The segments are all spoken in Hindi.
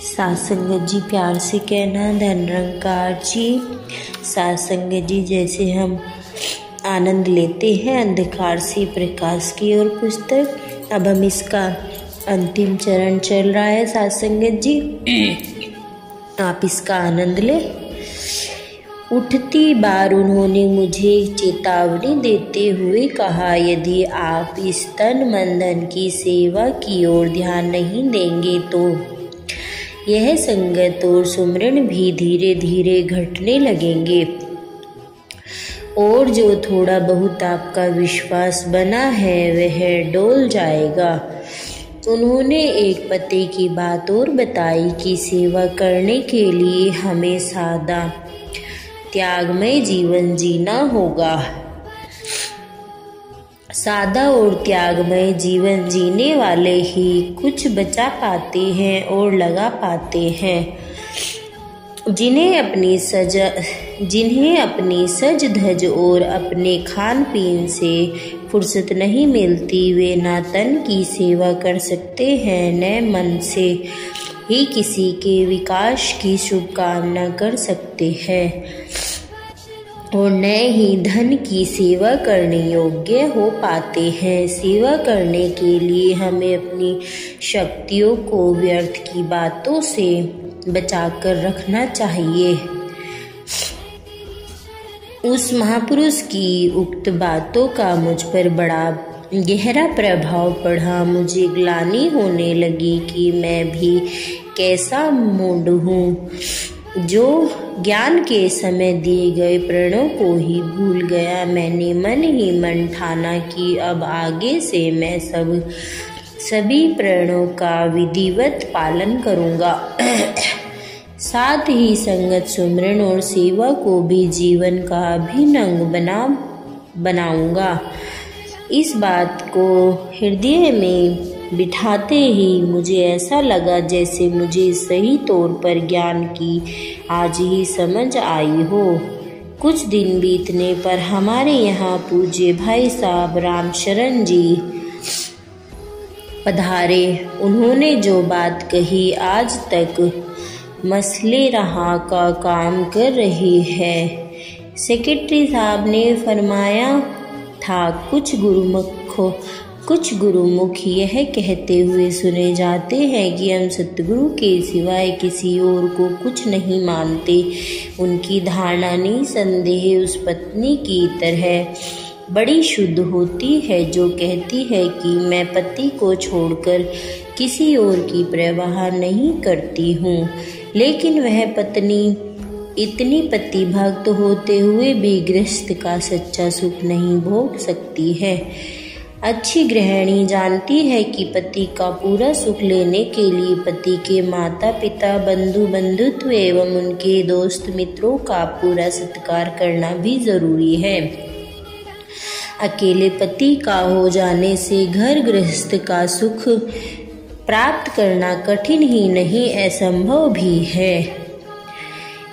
साथ संगत जी प्यार से कहना। धन निरंकार जी। साथ संगत जी, जैसे हम आनंद लेते हैं अंधकार से प्रकाश की ओर पुस्तक, अब हम इसका अंतिम चरण चल रहा है। साथ संगत जी आप इसका आनंद लें। उठती बार उन्होंने मुझे चेतावनी देते हुए कहा, यदि आप इस तन मन धन की सेवा की ओर ध्यान नहीं देंगे तो यह संगत और सुमरण भी धीरे धीरे घटने लगेंगे और जो थोड़ा बहुत आपका विश्वास बना है वह डोल जाएगा। उन्होंने एक पते की बात और बताई कि सेवा करने के लिए हमें सादा त्यागमय जीवन जीना होगा। सादा और त्यागमय जीवन जीने वाले ही कुछ बचा पाते हैं और लगा पाते हैं। जिन्हें अपनी सज धज और अपने खान पीन से फुर्सत नहीं मिलती, वे ना तन की सेवा कर सकते हैं, न मन से ही किसी के विकास की शुभकामना कर सकते हैं और न ही धन की सेवा करने योग्य हो पाते हैं। सेवा करने के लिए हमें अपनी शक्तियों को व्यर्थ की बातों से बचाकर रखना चाहिए। उस महापुरुष की उक्त बातों का मुझ पर बड़ा गहरा प्रभाव पड़ा। मुझे ग्लानि होने लगी कि मैं भी कैसा मूढ़ हूँ जो ज्ञान के समय दिए गए प्रणों को ही भूल गया। मैंने मन ही मन ठाना कि अब आगे से मैं सभी प्रणों का विधिवत पालन करूँगा। साथ ही संगत सुमरण और सेवा को भी जीवन का अभिन्न अंग बनाऊंगा। इस बात को हृदय में बिठाते ही मुझे ऐसा लगा जैसे मुझे सही तौर पर ज्ञान की आज ही समझ आई हो। कुछ दिन बीतने पर हमारे यहाँ पूज्य भाई साहब रामशरण जी पधारे। उन्होंने जो बात कही आज तक मसले रहा का काम कर रही है। सेक्रेटरी साहब ने फरमाया था, कुछ गुरुमुख यह कहते हुए सुने जाते हैं कि हम सतगुरु के सिवाय किसी और को कुछ नहीं मानते। उनकी धारणा निसंदेह उस पत्नी की तरह बड़ी शुद्ध होती है जो कहती है कि मैं पति को छोड़कर किसी और की परवाह नहीं करती हूँ, लेकिन वह पत्नी इतनी पति भक्त होते हुए भी गृहस्थ का सच्चा सुख नहीं भोग सकती है। अच्छी गृहिणी जानती है कि पति का पूरा सुख लेने के लिए पति के माता पिता बंधुत्व एवं उनके दोस्त मित्रों का पूरा सत्कार करना भी जरूरी है। अकेले पति का हो जाने से घर गृहस्थ का सुख प्राप्त करना कठिन ही नहीं असंभव भी है।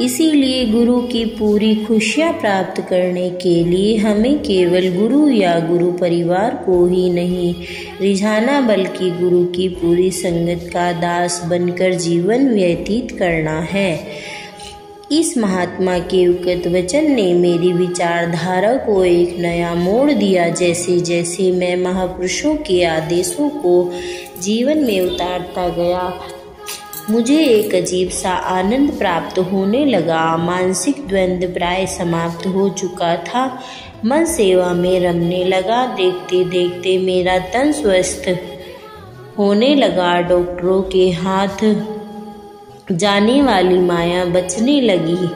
इसीलिए गुरु की पूरी खुशियाँ प्राप्त करने के लिए हमें केवल गुरु या गुरु परिवार को ही नहीं रिझाना बल्कि गुरु की पूरी संगत का दास बनकर जीवन व्यतीत करना है। इस महात्मा के उक्त वचन ने मेरी विचारधारा को एक नया मोड़ दिया। जैसे जैसे मैं महापुरुषों के आदेशों को जीवन में उतारता गया, मुझे एक अजीब सा आनंद प्राप्त होने लगा। मानसिक द्वंद्व प्राय समाप्त हो चुका था। मन सेवा में रमने लगा। देखते देखते मेरा तन स्वस्थ होने लगा। डॉक्टरों के हाथ जाने वाली माया बचने लगी।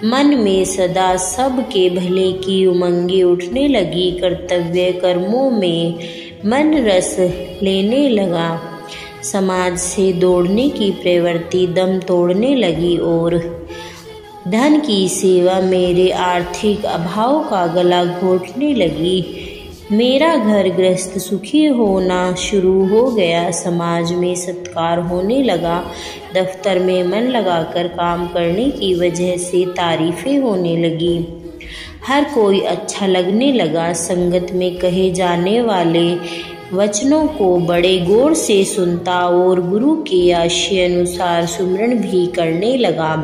मन में सदा सबके भले की उमंगें उठने लगी। कर्तव्य कर्मों में मन रस लेने लगा। समाज से दौड़ने की प्रवृत्ति दम तोड़ने लगी और धन की सेवा मेरे आर्थिक अभाव का गला घोटने लगी। मेरा घर गृहस्थ सुखी होना शुरू हो गया। समाज में सत्कार होने लगा। दफ्तर में मन लगाकर काम करने की वजह से तारीफें होने लगी। हर कोई अच्छा लगने लगा। संगत में कहे जाने वाले वचनों को बड़े गौर से सुनता और गुरु के आशय अनुसार सुमरण भी करने लगा।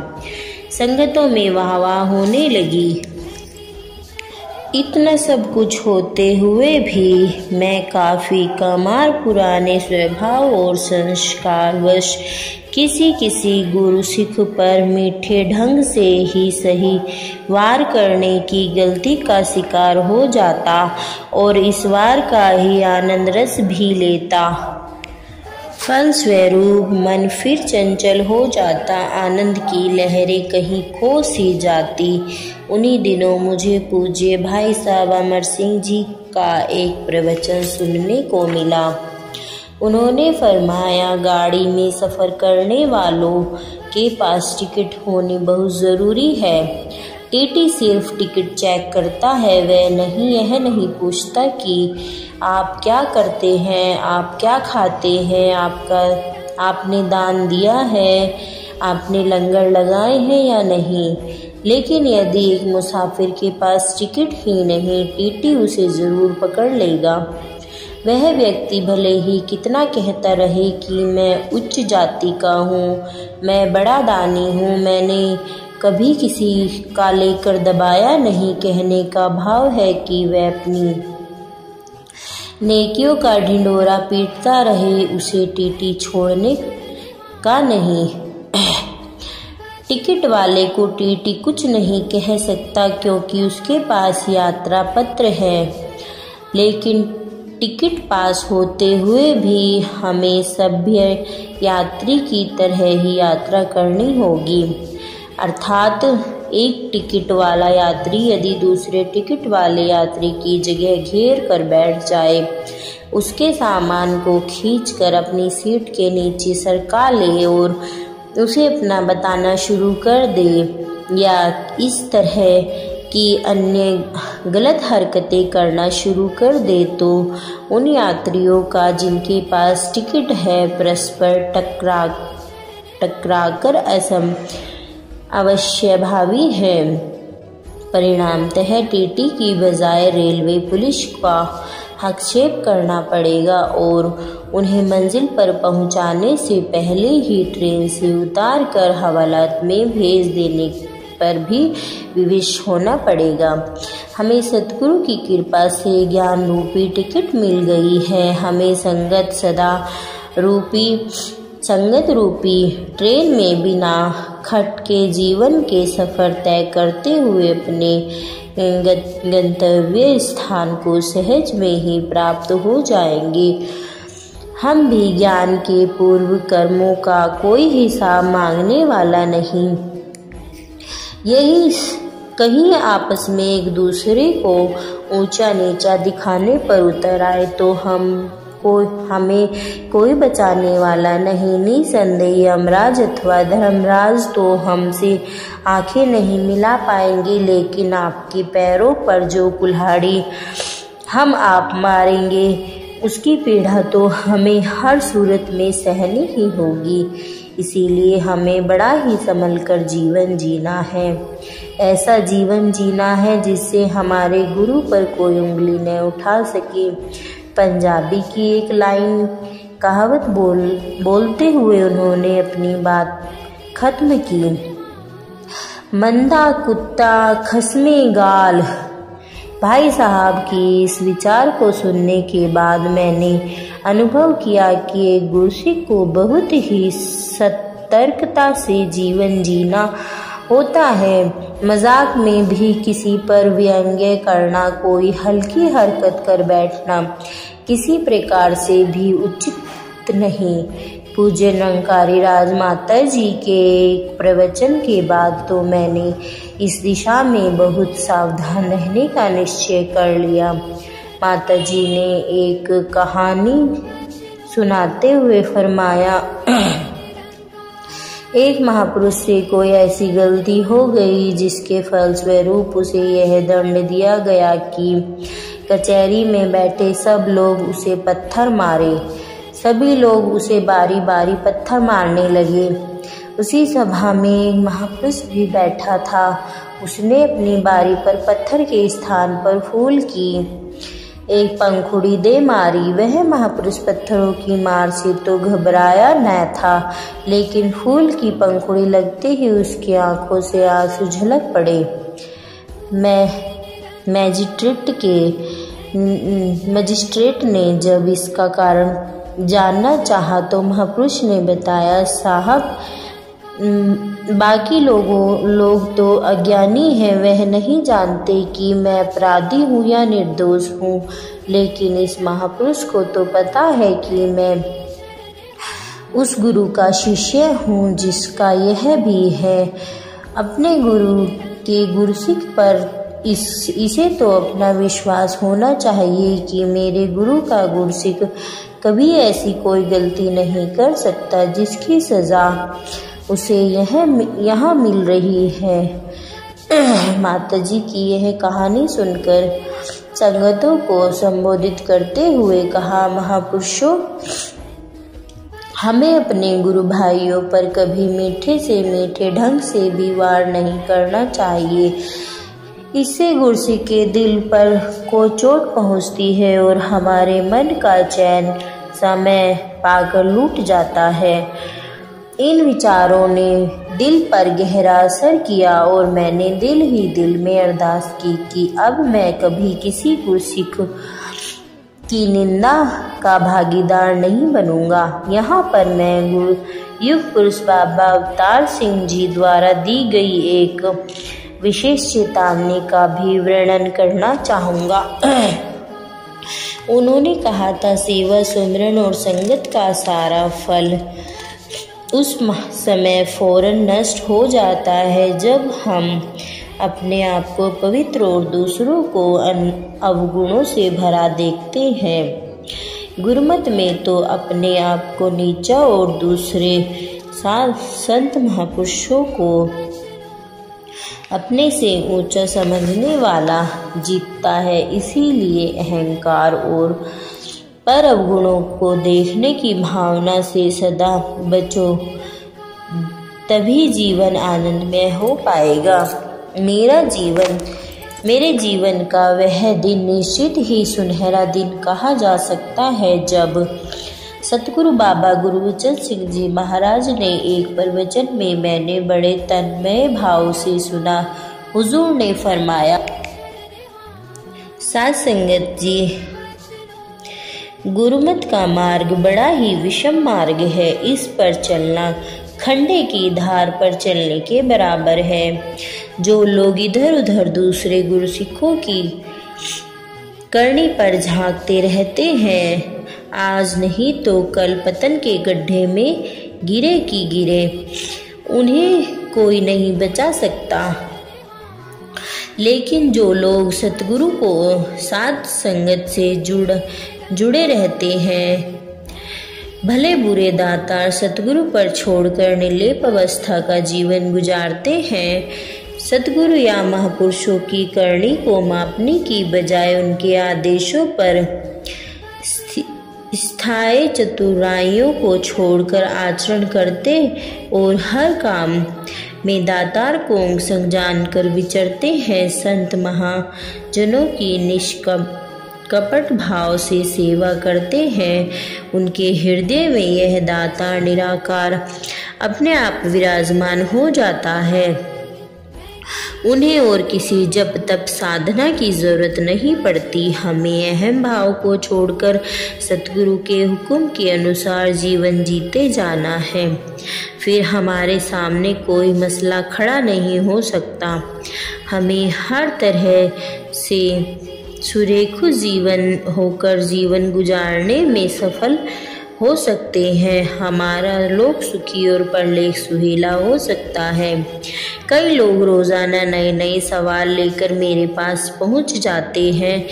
संगतों में वाहवाह होने लगी। इतना सब कुछ होते हुए भी मैं काफ़ी कमार पुराने स्वभाव और संस्कारवश किसी गुरु सिख पर मीठे ढंग से ही सही वार करने की गलती का शिकार हो जाता और इस वार का ही आनंद रस भी लेता। फलस्वरूप मन फिर चंचल हो जाता, आनंद की लहरें कहीं खो सी जाती। उन्हीं दिनों मुझे पूज्य भाई साहब अमर सिंह जी का एक प्रवचन सुनने को मिला। उन्होंने फरमाया, गाड़ी में सफ़र करने वालों के पास टिकट होनी बहुत ज़रूरी है। टीटी सिर्फ टिकट चेक करता है, वह यह नहीं पूछता कि आप क्या करते हैं, आप क्या खाते हैं, आपने दान दिया है, आपने लंगर लगाए हैं या नहीं। लेकिन यदि एक मुसाफिर के पास टिकट ही नहीं, टीटी उसे ज़रूर पकड़ लेगा। वह व्यक्ति भले ही कितना कहता रहे कि मैं उच्च जाति का हूँ, मैं बड़ा दानी हूँ, मैंने कभी किसी का लेकर दबाया नहीं, कहने का भाव है कि वह अपनी नेकियों का ढिंढोरा पीटता रहे, उसे टीटी छोड़ने का नहीं। टिकट वाले को टीटी कुछ नहीं कह सकता क्योंकि उसके पास यात्रा पत्र है। लेकिन टिकट पास होते हुए भी हमें सभ्य यात्री की तरह ही यात्रा करनी होगी। अर्थात एक टिकट वाला यात्री यदि दूसरे टिकट वाले यात्री की जगह घेर कर बैठ जाए, उसके सामान को खींचकर अपनी सीट के नीचे सरका ले और उसे अपना बताना शुरू कर दे या इस तरह की अन्य गलत हरकतें करना शुरू कर दे, तो उन यात्रियों का जिनके पास टिकट है परस्पर टकराकर अवश्य भावी है। परिणामतः टीटी की बजाय रेलवे पुलिस का हस्तक्षेप करना पड़ेगा और उन्हें मंजिल पर पहुंचाने से पहले ही ट्रेन से उतार कर हवालात में भेज देने पर भी विवश होना पड़ेगा। हमें सतगुरु की कृपा से ज्ञान रूपी टिकट मिल गई है। हमें संगत रूपी ट्रेन में बिना खटके जीवन के सफ़र तय करते हुए अपने गंतव्य स्थान को सहज में ही प्राप्त हो जाएंगे। हम भी ज्ञान के पूर्व कर्मों का कोई हिसाब मांगने वाला नहीं। यही कहीं आपस में एक दूसरे को ऊंचा नीचा दिखाने पर उतर आए तो हमें कोई बचाने वाला नहीं। निसंदेह यमराज अथवा धर्मराज तो हमसे आंखें नहीं मिला पाएंगे, लेकिन आपके पैरों पर जो कुल्हाड़ी हम आप मारेंगे उसकी पीड़ा तो हमें हर सूरत में सहनी ही होगी। इसीलिए हमें बड़ा ही संभल कर जीवन जीना है। ऐसा जीवन जीना है जिससे हमारे गुरु पर कोई उंगली न उठा सके। पंजाबी की एक लाइन कहावत बोलते हुए उन्होंने अपनी बात खत्म की। मंदा कुत्ता खसमे गाल। भाई साहब की इस विचार को सुनने के बाद मैंने अनुभव किया कि एक गुरसिख को बहुत ही सतर्कता से जीवन जीना होता है। मजाक में भी किसी पर व्यंग्य करना, कोई हल्की हरकत कर बैठना किसी प्रकार से भी उचित नहीं। पूज्य निरंकारी राजमाता जी के प्रवचन के बाद तो मैंने इस दिशा में बहुत सावधान रहने का निश्चय कर लिया। माता जी ने एक कहानी सुनाते हुए फरमाया, एक महापुरुष से कोई ऐसी गलती हो गई जिसके फलस्वरूप उसे यह दंड दिया गया कि कचहरी में बैठे सब लोग उसे पत्थर मारे। सभी लोग उसे बारी बारी पत्थर मारने लगे। उसी सभा में एक महापुरुष भी बैठा था। उसने अपनी बारी पर पत्थर के स्थान पर फूल की एक पंखुड़ी दे मारी। वह महापुरुष पत्थरों की मार से तो घबराया न था, लेकिन फूल की पंखुड़ी लगते ही उसकी आंखों से आंसू झलक पड़े। मजिस्ट्रेट ने जब इसका कारण जानना चाहा तो महापुरुष ने बताया, साहब, बाकी लोग तो अज्ञानी हैं, वह नहीं जानते कि मैं अपराधी हूँ या निर्दोष हूँ, लेकिन इस महापुरुष को तो पता है कि मैं उस गुरु का शिष्य हूँ जिसका यह भी है। अपने गुरु के गुरसिक पर इसे तो अपना विश्वास होना चाहिए कि मेरे गुरु का गुरसिक कभी ऐसी कोई गलती नहीं कर सकता जिसकी सज़ा उसे यहाँ मिल रही है। माताजी की यह कहानी सुनकर संगतों को संबोधित करते हुए कहा, महापुरुषों, हमें अपने गुरु भाइयों पर कभी मीठे से मीठे ढंग से भी वार नहीं करना चाहिए। इससे गुरसिक के दिल पर को चोट पहुँचती है और हमारे मन का चैन समय पाकर लूट जाता है। इन विचारों ने दिल पर गहरा असर किया और मैंने दिल ही दिल में अरदास की कि अब मैं कभी किसी गुरसिक की निंदा का भागीदार नहीं बनूंगा। यहाँ पर मैं गुरु युग पुरुष बाबा अवतार सिंह जी द्वारा दी गई एक विशेष चेतावनी का भी वर्णन करना चाहूँगा। उन्होंने कहा था, सेवा, सुमिरन और संगत का सारा फल उस समय फौरन नष्ट हो जाता है जब हम अपने आप को पवित्र और दूसरों को अवगुणों से भरा देखते हैं। गुरुमत में तो अपने आप को नीचा और दूसरे संत महापुरुषों को अपने से ऊंचा समझने वाला जीतता है। इसीलिए अहंकार और पर अवगुणों को देखने की भावना से सदा बचो, तभी जीवन आनंदमय हो पाएगा। मेरे जीवन का वह दिन निश्चित ही सुनहरा दिन कहा जा सकता है जब सतगुरु बाबा गुरबचन सिंह जी महाराज ने एक प्रवचन में मैंने बड़े तन्मय भाव से सुना। हुजूर ने फरमाया, साध संगत जी, गुरुमत का मार्ग बड़ा ही विषम मार्ग है। इस पर चलना खंडे की धार पर चलने के बराबर है। जो लोग इधर उधर दूसरे गुरसिखों की करनी पर झांकते रहते हैं, आज नहीं तो कल पतन के गड्ढे में गिरे की गिरे, उन्हें कोई नहीं बचा सकता। लेकिन जो लोग सतगुरु को साथ संगत से जुड़े रहते हैं, भले बुरे दातार सतगुरु पर छोड़कर निर्लेप अवस्था का जीवन गुजारते हैं, सतगुरु या महापुरुषों की करनी को मापने की बजाय उनके आदेशों पर स्थायी चतुराइयों को छोड़कर आचरण करते और हर काम में दातार को अंग जानकर विचरते हैं, संत महाजनों की निष्कपट भाव से सेवा करते हैं, उनके हृदय में यह दातार निराकार अपने आप विराजमान हो जाता है। उन्हें और किसी जप तप साधना की जरूरत नहीं पड़ती। हमें अहम भाव को छोड़कर सतगुरु के हुक्म के अनुसार जीवन जीते जाना है, फिर हमारे सामने कोई मसला खड़ा नहीं हो सकता। हमें हर तरह से सुरेखु जीवन होकर जीवन गुजारने में सफल हो सकते हैं। हमारा लोक सुखी और परलोक सुहेला हो सकता है। कई लोग रोज़ाना नए नए सवाल लेकर मेरे पास पहुंच जाते हैं।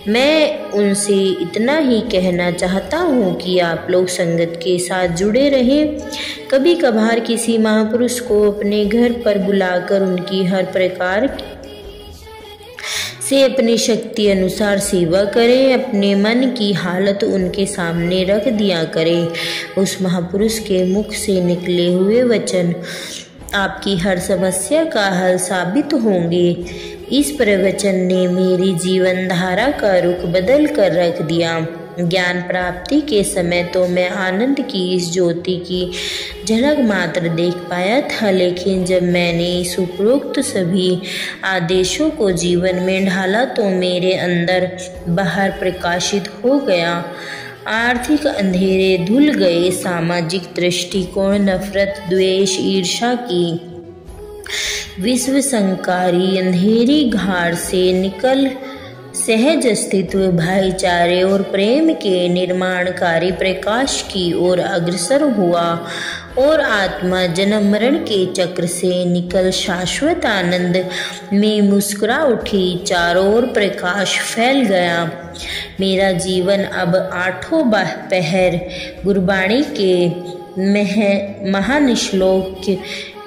मैं उनसे इतना ही कहना चाहता हूं कि आप लोग संगत के साथ जुड़े रहें। कभी कभार किसी महापुरुष को अपने घर पर बुलाकर उनकी हर प्रकार से अपनी शक्ति अनुसार सेवा करें। अपने मन की हालत उनके सामने रख दिया करें। उस महापुरुष के मुख से निकले हुए वचन आपकी हर समस्या का हल साबित होंगे। इस प्रवचन ने मेरी जीवन धारा का रुख बदल कर रख दिया। ज्ञान प्राप्ति के समय तो मैं आनंद की इस ज्योति की झलक मात्र देख पाया था, लेकिन जब मैंने इस उपरोक्त सभी आदेशों को जीवन में ढाला तो मेरे अंदर बाहर प्रकाशित हो गया। आर्थिक अंधेरे धुल गए, सामाजिक दृष्टिकोण, नफरत, द्वेष, ईर्ष्या की विश्व संकारी अंधेरी घाट से निकल सहज अस्तित्व, भाईचारे और प्रेम के निर्माणकारी प्रकाश की ओर अग्रसर हुआ और आत्मा जन्म मरण के चक्र से निकल शाश्वत आनंद में मुस्कुरा उठी। चारों ओर प्रकाश फैल गया। मेरा जीवन अब आठों पहर गुरबाणी के महानिश्लोक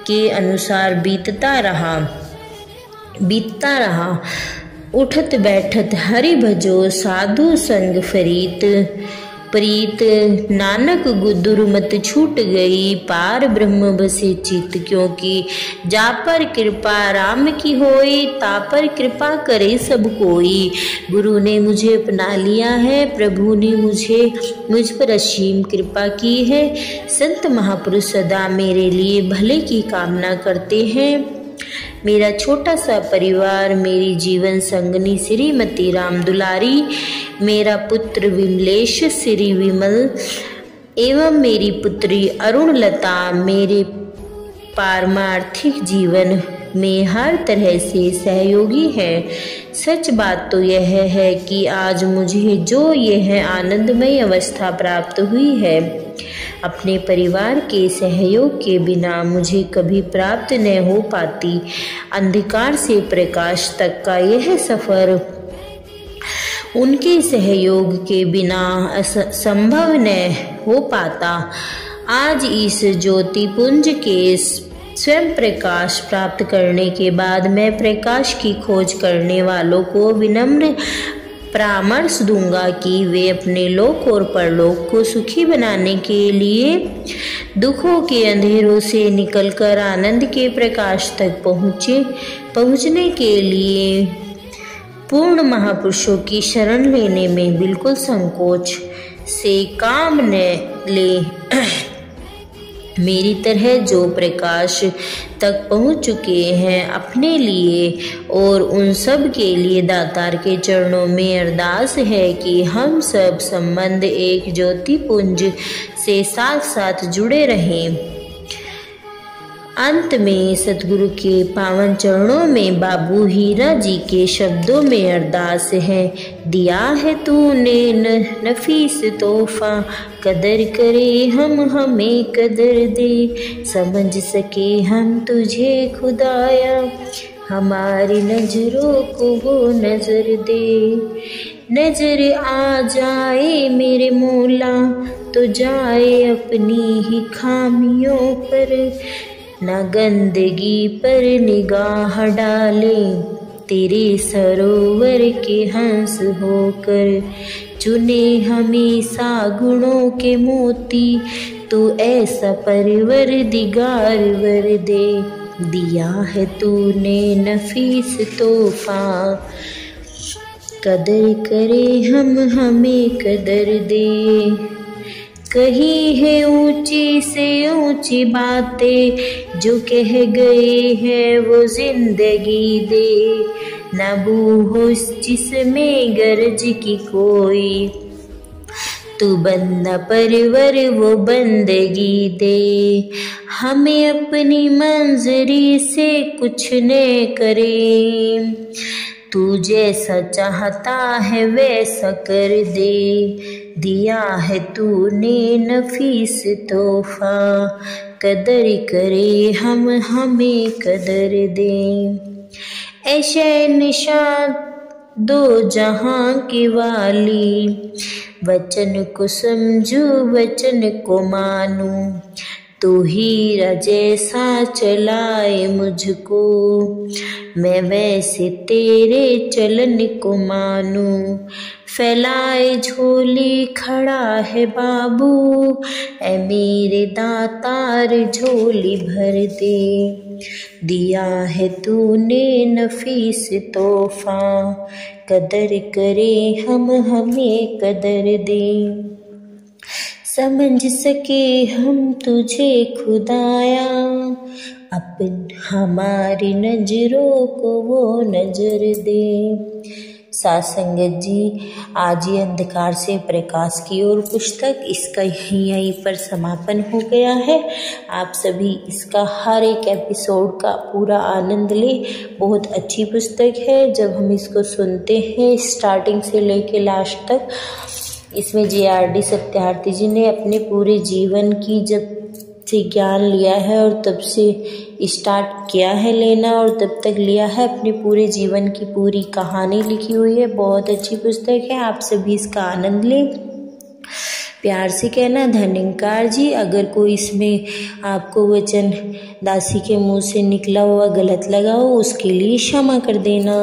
के अनुसार बीतता रहा। उठत बैठत हरि भजो, साधु संग प्रीत, नानक दुर्मत छूट गई, पार ब्रह्म बसे चित, क्योंकि जा पर कृपा राम की होई, ता पर कृपा करे सब कोई। गुरु ने मुझे अपना लिया है, प्रभु ने मुझ पर असीम कृपा की है। संत महापुरुष सदा मेरे लिए भले की कामना करते हैं। मेरा छोटा सा परिवार, मेरी जीवन संगनी श्रीमती राम दुलारी, मेरा पुत्र विमलेश श्री विमल एवं मेरी पुत्री अरुण लता मेरे पारमार्थिक जीवन में हर तरह से सहयोगी है। सच बात तो यह है कि आज मुझे जो यह आनंदमय अवस्था प्राप्त हुई है, अपने परिवार के सहयोग के बिना मुझे कभी प्राप्त न हो पाती। अंधकार से प्रकाश तक का यह सफर उनके सहयोग के बिना संभव न हो पाता। आज इस ज्योतिपुंज के स्वयं प्रकाश प्राप्त करने के बाद मैं प्रकाश की खोज करने वालों को विनम्र परामर्श दूंगा कि वे अपने लोक और परलोक को सुखी बनाने के लिए दुखों के अंधेरों से निकलकर आनंद के प्रकाश तक पहुँचने के लिए पूर्ण महापुरुषों की शरण लेने में बिल्कुल संकोच से काम न ले। मेरी तरह जो प्रकाश तक पहुंच चुके हैं, अपने लिए और उन सब के लिए दातार के चरणों में अरदास है कि हम सब संबंध एक ज्योतिपुंज से साथ साथ जुड़े रहें। अंत में सतगुरु के पावन चरणों में बाबू हीरा जी के शब्दों में अरदास है। दिया है तूने नफीस तोहफा, कदर करे हम हमें कदर दे, समझ सके हम तुझे खुदाया, हमारी नजरों को वो नजर दे। नजर आ जाए मेरे मौला तो जाए अपनी ही खामियों पर, न गंदगी पर निगाह डाले, तेरे सरोवर के हंस होकर, चुने हमेशा गुणों के मोती, तू ऐसा परवरदिगार वर दे। दिया है तूने नफीस तोहफा, कदर करे हम हमें कदर दे। कही है ऊंची से ऊंची बातें, जो कह गए हैं वो जिंदगी दे, न बूहो जिसमें गरज की कोई, तू बंदा परवर वो बंदगी दे। हमें अपनी मंजरी से कुछ न करे, तू जैसा चाहता है वैसा कर दे। दिया है तूने नफीस तोहफा, कदर करे हम हमें कदर दे। ऐशे निशान दो जहां की वाली, वचन को समझू वचन को मानू, तू हीरा जैसा चलाए मुझको, मैं वैसे तेरे चलन को मानूं। फैलाए झोली खड़ा है बाबू, ऐ मेरे दातार झोली भर दे। दिया है तूने नफीस तोहफा, कदर करे हम हमें कदर दे। समझ सके हम तुझे खुदाया, अपन हमारी नजरों को वो नजर दे। साथ संगत जी, आज ये अंधकार से प्रकाश की ओर पुस्तक इसका यहीं पर समापन हो गया है। आप सभी इसका हर एक एपिसोड का पूरा आनंद ले। बहुत अच्छी पुस्तक है। जब हम इसको सुनते हैं स्टार्टिंग से लेके लास्ट तक, इसमें JRD सत्यार्थी जी ने अपने पूरे जीवन की जब से ज्ञान लिया है और तब से स्टार्ट किया है लेना और तब तक लिया है, अपने पूरे जीवन की पूरी कहानी लिखी हुई है। बहुत अच्छी पुस्तक है। आप सभी इसका आनंद लें। प्यार से कहना धन्यकार जी। अगर कोई इसमें आपको वचन दासी के मुंह से निकला हुआ गलत लगा हो उसके लिए क्षमा कर देना।